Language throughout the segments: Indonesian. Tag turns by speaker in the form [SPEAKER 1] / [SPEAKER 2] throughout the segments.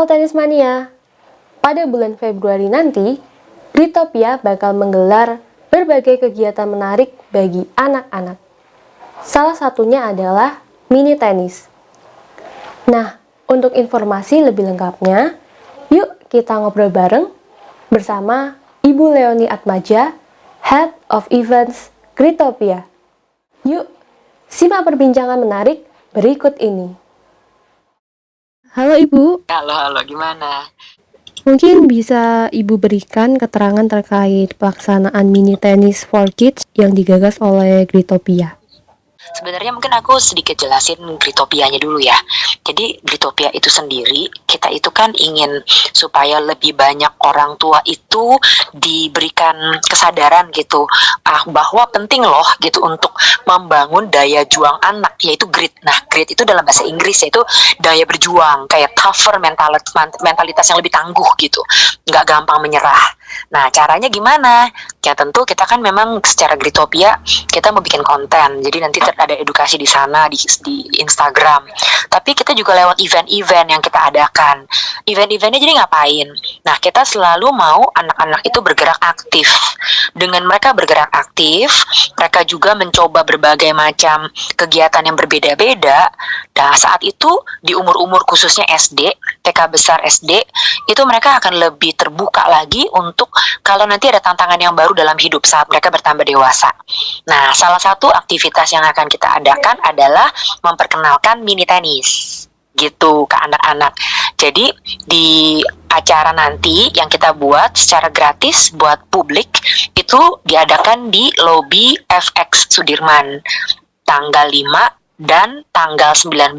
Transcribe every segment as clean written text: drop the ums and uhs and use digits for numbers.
[SPEAKER 1] Halo Tenis Mania, pada bulan Februari nanti, Gritopia bakal menggelar berbagai kegiatan menarik bagi anak-anak. Salah satunya adalah mini tenis. Nah, untuk informasi lebih lengkapnya, yuk kita ngobrol bareng bersama Ibu Leonie Atmaja, Head of Events Gritopia. Yuk, simak perbincangan menarik berikut ini. Halo Ibu.
[SPEAKER 2] Halo, gimana?
[SPEAKER 1] Mungkin bisa Ibu berikan keterangan terkait pelaksanaan mini tenis for kids yang digagas oleh Gritopia.
[SPEAKER 2] Sebenarnya mungkin aku sedikit jelasin Gritopianya dulu ya. Jadi Gritopia itu sendiri, kita itu kan ingin supaya lebih banyak orang tua itu diberikan kesadaran gitu, bahwa penting loh gitu untuk membangun daya juang anak, yaitu grit. Nah, grit itu dalam bahasa Inggris yaitu daya berjuang, kayak tougher mentalitas yang lebih tangguh gitu, nggak gampang menyerah. Nah, caranya gimana? Ya tentu kita kan memang secara Gritopia kita mau bikin konten, jadi nanti ada edukasi di sana di Instagram. Tapi kita juga lewat event-event yang kita adakan. Event-eventnya jadi ngapain? Nah, kita selalu mau anak-anak itu bergerak aktif. Dengan mereka bergerak aktif, mereka juga mencoba berbagai macam kegiatan yang berbeda-beda. Nah, saat itu di umur-umur khususnya SD, TK besar SD, itu mereka akan lebih terbuka lagi untuk kalau nanti ada tantangan yang baru dalam hidup saat mereka bertambah dewasa. Nah, salah satu aktivitas yang akan kita adakan adalah memperkenalkan mini tenis gitu ke anak-anak. Jadi di acara nanti yang kita buat secara gratis buat publik itu diadakan di lobi FX Sudirman tanggal 5 dan tanggal 19.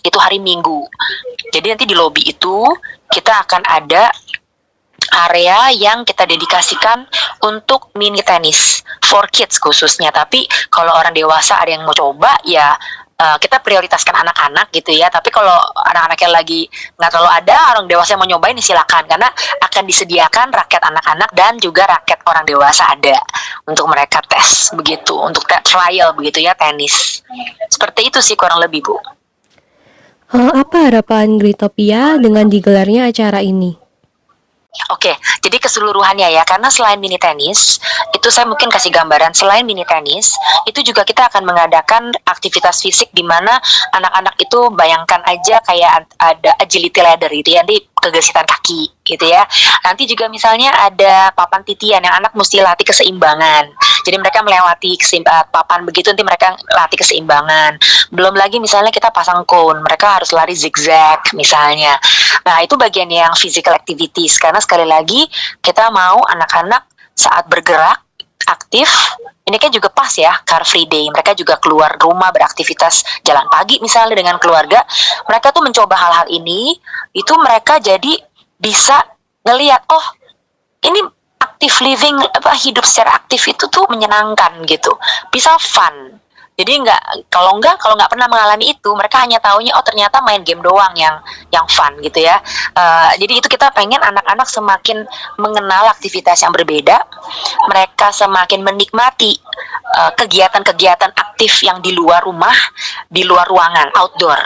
[SPEAKER 2] Itu hari Minggu. Jadi nanti di lobi itu kita akan ada area yang kita dedikasikan untuk mini tenis for kids khususnya. Tapi kalau orang dewasa ada yang mau coba ya kita prioritaskan anak-anak gitu ya. Tapi kalau anak-anaknya lagi nggak terlalu ada, orang dewasa yang mau nyobain silakan, karena akan disediakan raket anak-anak dan juga raket orang dewasa ada untuk mereka tes begitu, untuk trial begitu ya tenis. Seperti itu sih kurang lebih, Bu.
[SPEAKER 1] Apa harapan Gritopia dengan digelarnya acara ini?
[SPEAKER 2] Oke, jadi keseluruhannya ya, karena selain mini tenis, itu saya mungkin kasih gambaran, selain mini tenis, itu juga kita akan mengadakan aktivitas fisik di mana anak-anak itu bayangkan aja kayak ada agility ladder gitu ya, nanti kegesitan kaki gitu ya. Nanti juga misalnya ada papan titian yang anak mesti latih keseimbangan. Jadi mereka melewati papan begitu, nanti mereka latih keseimbangan. Belum lagi misalnya kita pasang cone, mereka harus lari zigzag misalnya. Nah, itu bagian yang physical activities, karena sekali lagi kita mau anak-anak saat bergerak aktif, ini kan juga pas ya, Car Free Day, mereka juga keluar rumah beraktivitas jalan pagi misalnya dengan keluarga, mereka tuh mencoba hal-hal ini, itu mereka jadi bisa ngelihat, oh ini aktif living, hidup secara aktif itu tuh menyenangkan gitu, bisa fun. Jadi kalau nggak pernah mengalami itu, mereka hanya taunya oh ternyata main game doang yang fun gitu ya. Jadi itu kita pengen anak-anak semakin mengenal aktivitas yang berbeda, mereka semakin menikmati kegiatan-kegiatan aktif yang di luar rumah, di luar ruangan, outdoor.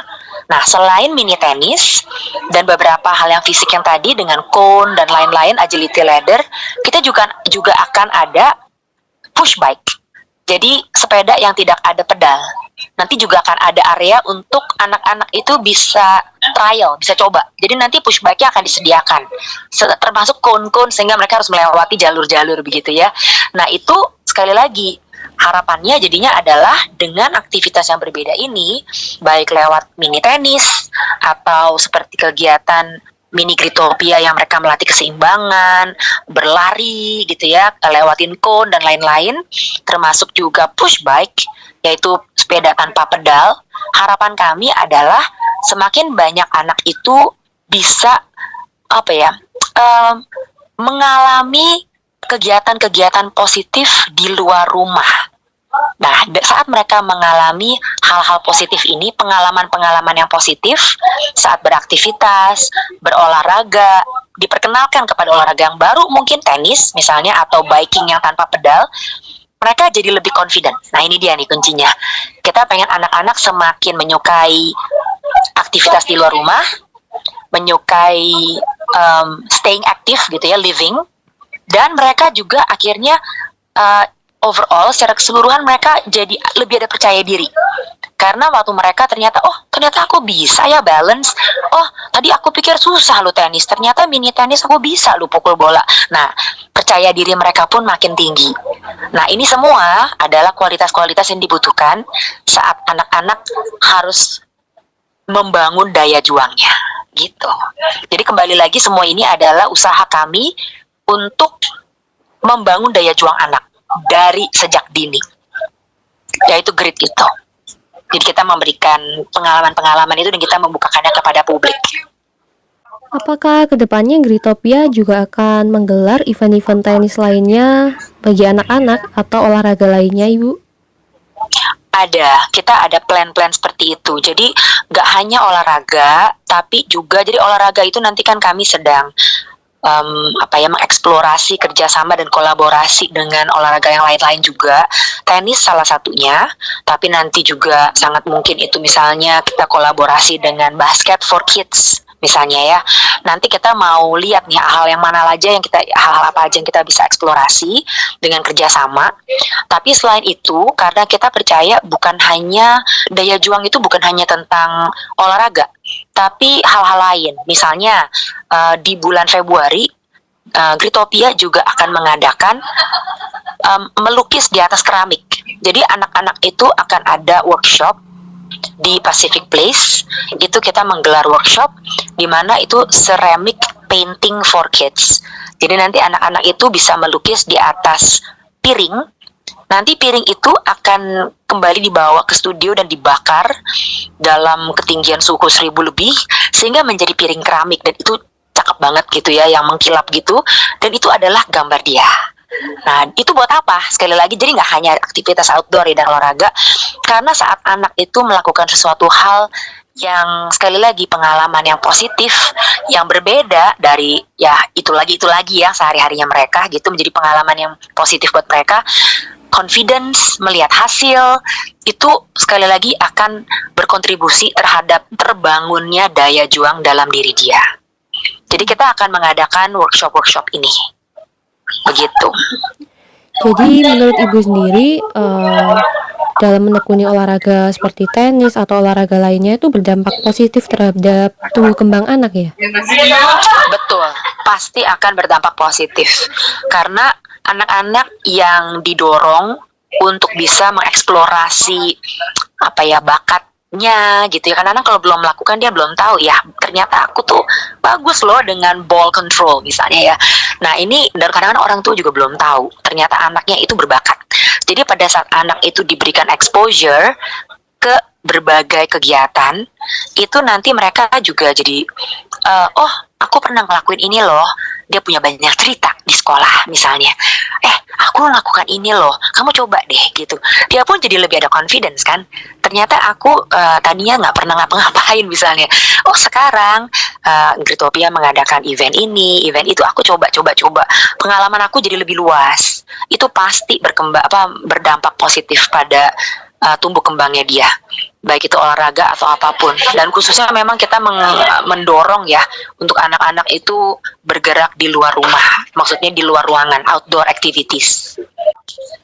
[SPEAKER 2] Nah, selain mini tenis dan beberapa hal yang fisik yang tadi dengan cone dan lain-lain, agility ladder, kita juga akan ada push bike. Jadi sepeda yang tidak ada pedal. Nanti juga akan ada area untuk anak-anak itu bisa trial, bisa coba. Jadi nanti push bike-nya akan disediakan, termasuk cone-cone sehingga mereka harus melewati jalur-jalur begitu ya. Nah, itu sekali lagi harapannya jadinya adalah dengan aktivitas yang berbeda ini, baik lewat mini tenis atau seperti kegiatan mini Gritopia yang mereka melatih keseimbangan, berlari gitu ya, lewatin cone dan lain-lain, termasuk juga push bike, yaitu sepeda tanpa pedal. Harapan kami adalah semakin banyak anak itu bisa mengalami kegiatan-kegiatan positif di luar rumah. Nah, saat mereka mengalami hal-hal positif ini, pengalaman-pengalaman yang positif saat beraktivitas, berolahraga, diperkenalkan kepada olahraga yang baru, mungkin tenis misalnya, atau biking yang tanpa pedal, mereka jadi lebih confident. Nah, ini dia nih kuncinya. Kita pengen anak-anak semakin menyukai aktivitas di luar rumah, menyukai staying active gitu ya, living, dan mereka juga akhirnya overall secara keseluruhan mereka jadi lebih ada percaya diri. Karena waktu mereka ternyata aku bisa ya balance. Oh, tadi aku pikir susah lo tenis, ternyata mini tenis aku bisa lo pukul bola. Nah, percaya diri mereka pun makin tinggi. Nah, ini semua adalah kualitas-kualitas yang dibutuhkan saat anak-anak harus membangun daya juangnya gitu. Jadi kembali lagi semua ini adalah usaha kami untuk membangun daya juang anak dari sejak dini, yaitu grit itu. Jadi kita memberikan pengalaman-pengalaman itu dan kita membukakannya kepada publik.
[SPEAKER 1] Apakah kedepannya Gritopia juga akan menggelar event-event tenis lainnya bagi anak-anak atau olahraga lainnya, Ibu?
[SPEAKER 2] Kita ada plan-plan seperti itu. Jadi nggak hanya olahraga, tapi juga jadi olahraga itu nanti kan kami sedang mengeksplorasi kerjasama dan kolaborasi dengan olahraga yang lain-lain juga. Tenis salah satunya, tapi nanti juga sangat mungkin itu misalnya kita kolaborasi dengan basket for kids misalnya ya. Nanti kita mau lihat nih hal apa aja yang kita bisa eksplorasi dengan kerjasama. Tapi selain itu, karena kita percaya bukan hanya daya juang itu bukan hanya tentang olahraga, tapi hal-hal lain. Misalnya di bulan Februari, Gritopia juga akan mengadakan melukis di atas keramik. Jadi anak-anak itu akan ada workshop di Pacific Place. Itu kita menggelar workshop di mana itu ceramic painting for kids. Jadi nanti anak-anak itu bisa melukis di atas piring. Nanti piring itu akan kembali dibawa ke studio dan dibakar dalam ketinggian suhu 1000 lebih sehingga menjadi piring keramik, dan itu cakep banget gitu ya, yang mengkilap gitu, dan itu adalah gambar dia. Nah, itu buat apa? Sekali lagi, jadi nggak hanya aktivitas outdoor dan olahraga, karena saat anak itu melakukan sesuatu hal yang sekali lagi pengalaman yang positif, yang berbeda dari ya itu lagi ya sehari-harinya mereka gitu, menjadi pengalaman yang positif buat mereka. Confidence, melihat hasil, itu sekali lagi akan berkontribusi terhadap terbangunnya daya juang dalam diri dia. Jadi kita akan mengadakan workshop-workshop ini. Begitu.
[SPEAKER 1] Jadi menurut Ibu sendiri, dalam menekuni olahraga seperti tenis atau olahraga lainnya itu berdampak positif terhadap tumbuh kembang anak ya?
[SPEAKER 2] Betul, pasti akan berdampak positif. Karena anak-anak yang didorong untuk bisa mengeksplorasi bakatnya gitu ya. Karena anak kalau belum melakukan, dia belum tahu ya, ternyata aku tuh bagus loh dengan ball control misalnya ya. Nah, ini dan kadang-kadang orang tua juga belum tahu ternyata anaknya itu berbakat. Jadi pada saat anak itu diberikan exposure ke berbagai kegiatan, itu nanti mereka juga jadi aku pernah ngelakuin ini loh. Dia punya banyak cerita di sekolah misalnya. Aku lakukan ini loh, kamu coba deh gitu. Dia pun jadi lebih ada confidence kan. Ternyata aku tadinya nggak pernah ngapa-ngapain misalnya. Sekarang Gritopia mengadakan event ini, event itu, aku coba. Pengalaman aku jadi lebih luas. Itu pasti berdampak positif pada tumbuh kembangnya dia, baik itu olahraga atau apapun. Dan khususnya memang kita mendorong ya untuk anak-anak itu bergerak di luar rumah, maksudnya di luar ruangan, outdoor activities.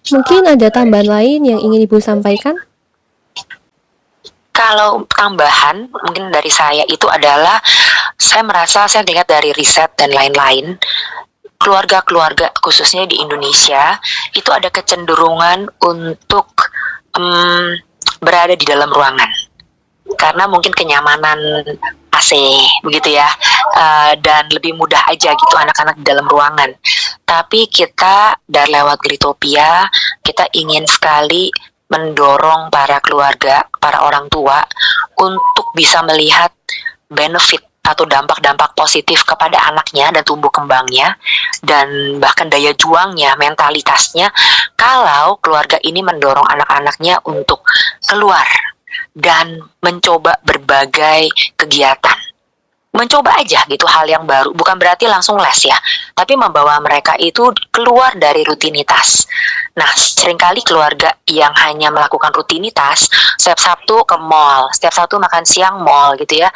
[SPEAKER 1] Mungkin ada tambahan lain yang ingin Ibu sampaikan?
[SPEAKER 2] Kalau tambahan mungkin dari saya itu adalah, saya lihat dari riset dan lain-lain, keluarga-keluarga khususnya di Indonesia itu ada kecenderungan untuk berada di dalam ruangan karena mungkin kenyamanan AC begitu ya, dan lebih mudah aja gitu anak-anak di dalam ruangan. Tapi kita dari lewat Gritopia, kita ingin sekali mendorong para keluarga, para orang tua untuk bisa melihat benefit atau dampak-dampak positif kepada anaknya dan tumbuh kembangnya dan bahkan daya juangnya, mentalitasnya, kalau keluarga ini mendorong anak-anaknya untuk keluar dan mencoba berbagai kegiatan. mencoba aja gitu hal yang baru, bukan berarti langsung les ya, tapi membawa mereka itu keluar dari rutinitas. Nah, seringkali keluarga yang hanya melakukan rutinitas, setiap Sabtu ke mall, setiap Sabtu makan siang mall gitu ya,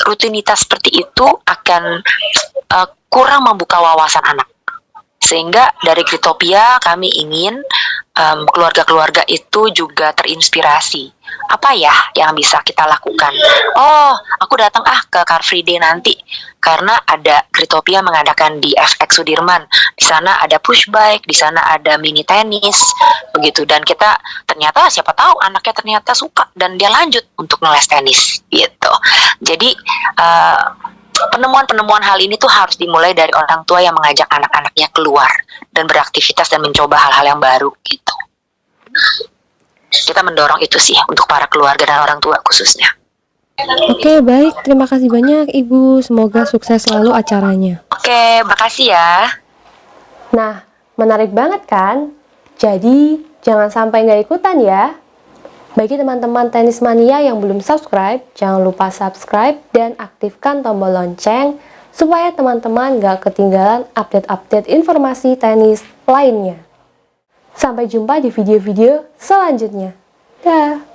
[SPEAKER 2] rutinitas seperti itu akan kurang membuka wawasan anak. Sehingga dari Gritopia kami ingin keluarga-keluarga itu juga terinspirasi. Apa ya yang bisa kita lakukan? Oh, aku datang ke Car Free Day nanti karena ada Gritopia mengadakan di FX Sudirman. Di sana ada push bike, di sana ada mini tenis, begitu. Dan kita ternyata siapa tahu anaknya ternyata suka dan dia lanjut untuk ngeles tenis, gitu. Jadi penemuan-penemuan hal ini tuh harus dimulai dari orang tua yang mengajak anak-anaknya keluar dan beraktivitas dan mencoba hal-hal yang baru gitu. Kita mendorong itu sih untuk para keluarga dan orang tua khususnya.
[SPEAKER 1] Oke, baik. Terima kasih banyak Ibu. Semoga sukses selalu acaranya.
[SPEAKER 2] Oke, makasih ya.
[SPEAKER 1] Nah, menarik banget kan? Jadi, jangan sampai nggak ikutan ya. Bagi teman-teman tenis mania yang belum subscribe, jangan lupa subscribe dan aktifkan tombol lonceng supaya teman-teman nggak ketinggalan update-update informasi tenis lainnya. Sampai jumpa di video-video selanjutnya. Dah.